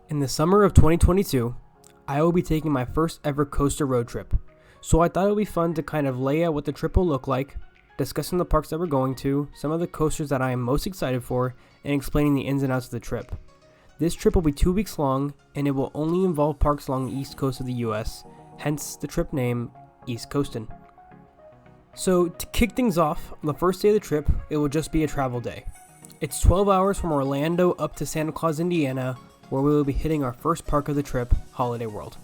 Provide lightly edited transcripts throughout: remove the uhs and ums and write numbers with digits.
In the summer of 2022, I will be taking my first ever coaster road trip, so I thought it would be fun to kind of lay out what the trip will look like, discussing the parks that we're going to, some of the coasters that I am most excited for, and explaining the ins and outs of the trip. This trip will be 2 weeks long, and it will only involve parks along the east coast of the US, hence the trip name, East Coastin. So to kick things off, on the first day of the trip, it will just be a travel day. It's 12 hours from Orlando up to Santa Claus, Indiana, where we will be hitting our first park of the trip, Holiday World.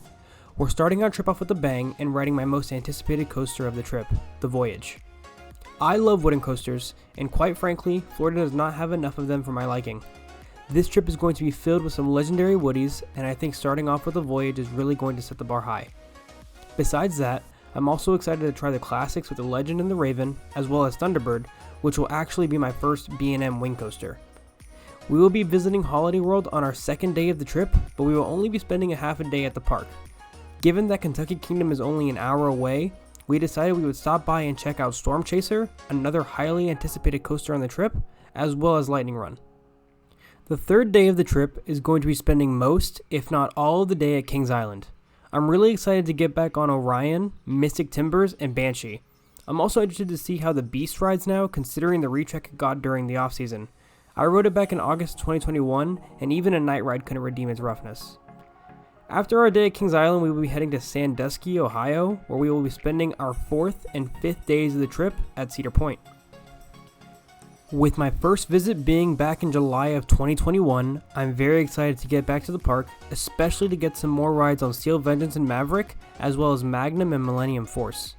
We're starting our trip off with a bang and riding my most anticipated coaster of the trip, the Voyage. I love wooden coasters, and quite frankly, Florida does not have enough of them for my liking. This trip is going to be filled with some legendary woodies, and I think starting off with the Voyage is really going to set the bar high. Besides that, I'm also excited to try the classics with the Legend and the Raven, as well as Thunderbird, which will actually be my first B&M wing coaster. We will be visiting Holiday World on our second day of the trip, but we will only be spending a half a day at the park. Given that Kentucky Kingdom is only an hour away, we decided we would stop by and check out Storm Chaser, another highly anticipated coaster on the trip, as well as Lightning Run. The third day of the trip is going to be spending most, if not all of the day at Kings Island. I'm really excited to get back on Orion, Mystic Timbers, and Banshee. I'm also interested to see how the Beast rides now, considering the recheck it got during the off-season. I rode it back in August 2021, and even a night ride couldn't redeem its roughness. After our day at Kings Island, we will be heading to Sandusky, Ohio, where we will be spending our 4th and 5th days of the trip at Cedar Point. With my first visit being back in July of 2021, I'm very excited to get back to the park, especially to get some more rides on Steel Vengeance and Maverick, as well as Magnum and Millennium Force.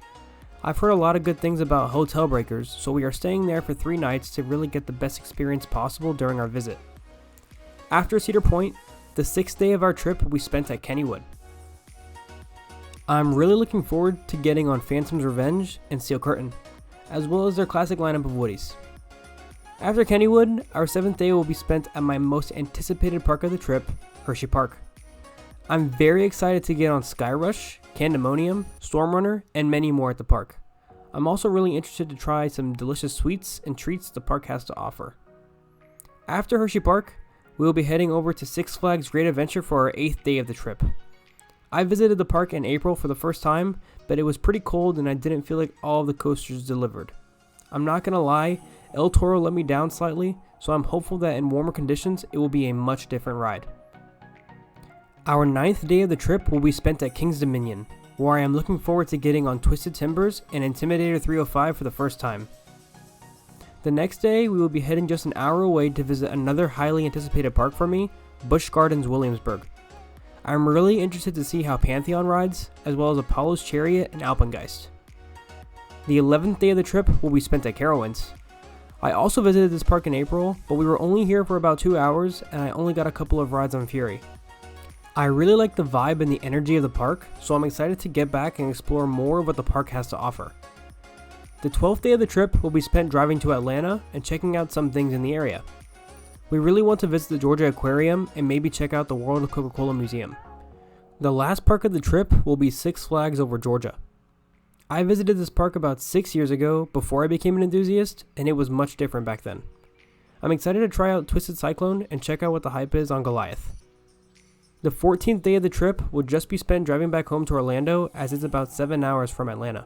I've heard a lot of good things about Hotel Breakers, so we are staying there for 3 nights to really get the best experience possible during our visit. After Cedar Point, the 6th day of our trip will be spent at Kennywood. I'm really looking forward to getting on Phantom's Revenge and Steel Curtain, as well as their classic lineup of woodies. After Kennywood, our 7th day will be spent at my most anticipated park of the trip, HERSHEYPARK. I'm very excited to get on Skyrush, Candemonium, Stormrunner, and many more at the park. I'm also really interested to try some delicious sweets and treats the park has to offer. After HERSHEYPARK, we will be heading over to Six Flags Great Adventure for our 8th day of the trip. I visited the park in April for the first time, but it was pretty cold and I didn't feel like all of the coasters delivered. I'm not gonna lie, El Toro let me down slightly, so I'm hopeful that in warmer conditions it will be a much different ride. Our 9th day of the trip will be spent at King's Dominion, where I am looking forward to getting on Twisted Timbers and Intimidator 305 for the first time. The next day, we will be heading just an hour away to visit another highly anticipated park for me, Busch Gardens Williamsburg. I'm really interested to see how Pantheon rides, as well as Apollo's Chariot and Alpengeist. The 11th day of the trip will be spent at Carowinds. I also visited this park in April, but we were only here for about 2 hours and I only got a couple of rides on Fury. I really like the vibe and the energy of the park, so I'm excited to get back and explore more of what the park has to offer. The 12th day of the trip will be spent driving to Atlanta and checking out some things in the area. We really want to visit the Georgia Aquarium and maybe check out the World of Coca-Cola Museum. The last park of the trip will be Six Flags over Georgia. I visited this park about 6 years ago before I became an enthusiast, and it was much different back then. I'm excited to try out Twisted Cyclone and check out what the hype is on Goliath. The 14th day of the trip will just be spent driving back home to Orlando, as it's about 7 hours from Atlanta.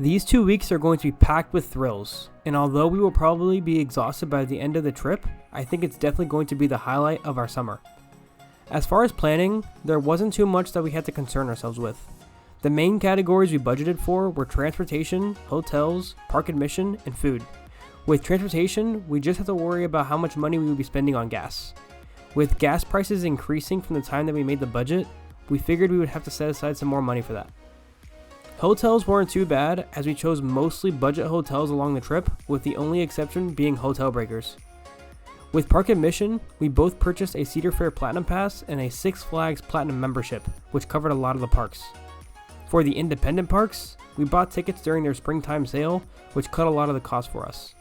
These 2 weeks are going to be packed with thrills, and although we will probably be exhausted by the end of the trip, I think it's definitely going to be the highlight of our summer. As far as planning, there wasn't too much that we had to concern ourselves with. The main categories we budgeted for were transportation, hotels, park admission, and food. With transportation, we just have to worry about how much money we would be spending on gas. With gas prices increasing from the time that we made the budget, we figured we would have to set aside some more money for that. Hotels weren't too bad, as we chose mostly budget hotels along the trip, with the only exception being Hotel Breakers. With park admission, we both purchased a Cedar Fair Platinum Pass and a Six Flags Platinum membership, which covered a lot of the parks. For the independent parks, we bought tickets during their springtime sale, which cut a lot of the cost for us.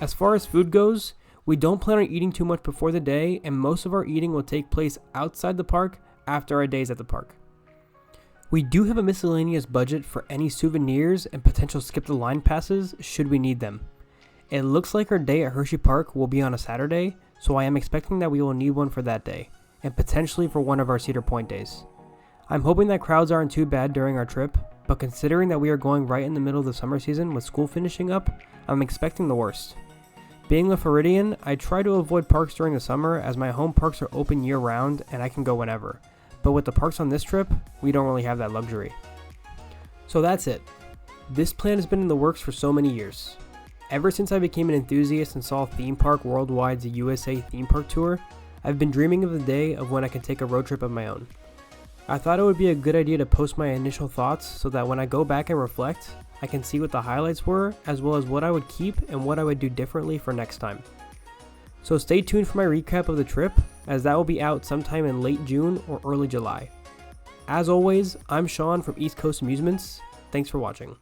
As far as food goes, we don't plan on eating too much before the day, and most of our eating will take place outside the park after our days at the park. We do have a miscellaneous budget for any souvenirs and potential skip the line passes should we need them. It looks like our day at HERSHEYPARK will be on a Saturday, so I am expecting that we will need one for that day. and potentially for one of our Cedar Point days. I'm hoping that crowds aren't too bad during our trip, but considering that we are going right in the middle of the summer season with school finishing up, I'm expecting the worst. Being a Floridian, I try to avoid parks during the summer as my home parks are open year round and I can go whenever. But with the parks on this trip, we don't really have that luxury. So that's it. This plan has been in the works for so many years. Ever since I became an enthusiast and saw Theme Park Worldwide's USA theme park tour, I've been dreaming of the day of when I can take a road trip of my own. I thought it would be a good idea to post my initial thoughts so that when I go back and reflect, I can see what the highlights were as well as what I would keep and what I would do differently for next time. So stay tuned for my recap of the trip, as that will be out sometime in late June or early July. As always, I'm Sean from East Coast Amusements. Thanks for watching.